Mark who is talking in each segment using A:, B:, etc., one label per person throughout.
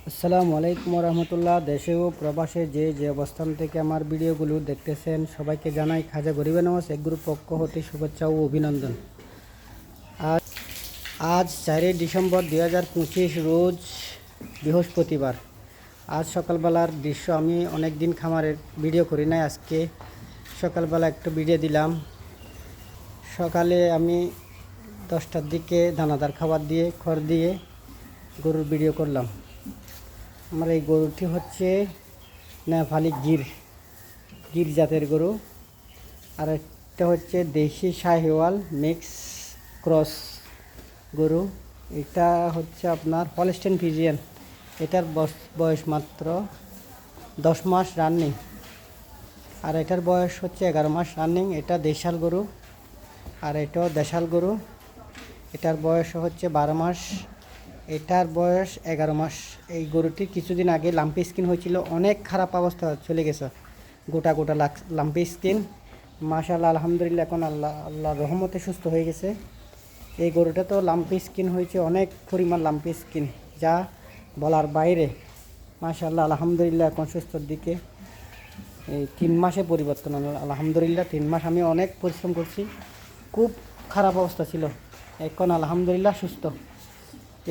A: আসসালামু আলাইকুম রহমতুল্লাহ। দেশে ও প্রবাসে যে অবস্থান থেকে আমার ভিডিওগুলো দেখতেছেন সবাইকে জানাই খাজা গরিবে নওয়াজ এক গ্রুপ পক্ষ হতে শুভেচ্ছা ও অভিনন্দন। আজ আজ 4 ডিসেম্বর 2025 রোজ বৃহস্পতিবার। আজ সকালবেলার দৃশ্য, আমি অনেক দিন খামারের ভিডিও করি নাই, আজকে সকালবেলা একটু ভিডিও দিলাম। সকালে আমি 10টার দিকে দানাদার খাবার দিয়ে খড় দিয়ে গরুর ভিডিও করলাম। আমার এই গরুটি হচ্ছে নেপালি গির জাতের গরু, আর একটা হচ্ছে দেশি শাহিওয়াল মিক্স ক্রস গরু। এটা হচ্ছে আপনার হলস্টেইন ফ্রিজিয়ান। এটার বয়স মাত্র 10 মাস রানিং, আর এটার বয়স হচ্ছে 11 মাস রানিং। এটা দেশাল গরু, আর এটাও দেশাল গরু। এটার বয়স হচ্ছে 12 মাস, এটার বয়স 11 মাস। এই গরুটির কিছুদিন আগে লাম্পি স্কিন হয়েছিল, অনেক খারাপ অবস্থা চলে গেছে, গোটা গোটা লাম্পি স্কিন। মাশাআল্লাহ, আলহামদুলিল্লাহ, এখন আল্লাহর রহমতে সুস্থ হয়ে গেছে। এই গরুটা তো লাম্পি স্কিন হয়েছে, অনেক পরিমাণ লাম্পি স্কিন, যা বলার বাইরে। মাশাআল্লাহ, আলহামদুলিল্লাহ, এখন সুস্থর দিকে। এই 3 মাসে পরিবর্তন হলো, আলহামদুলিল্লাহ। 3 মাস আমি অনেক পরিশ্রম করছি, খুব খারাপ অবস্থা ছিল, এখন আলহামদুলিল্লাহ সুস্থ।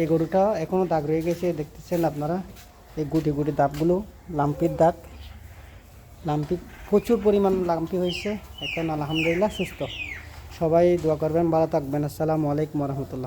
A: এই গরুটা এখনও দাগ রয়ে গেছে, দেখতেছেন আপনারা, এই গুটি গুটি দাগগুলো, লাম্পির দাগ। লাম্পি প্রচুর পরিমাণ লাম্পি হয়েছে, এখন আলহামদুলিল্লাহ সুস্থ। সবাই দোয়া করবেন, ভালো থাকবেন। আসসালামু আলাইকুম রহমতুল্লাহ।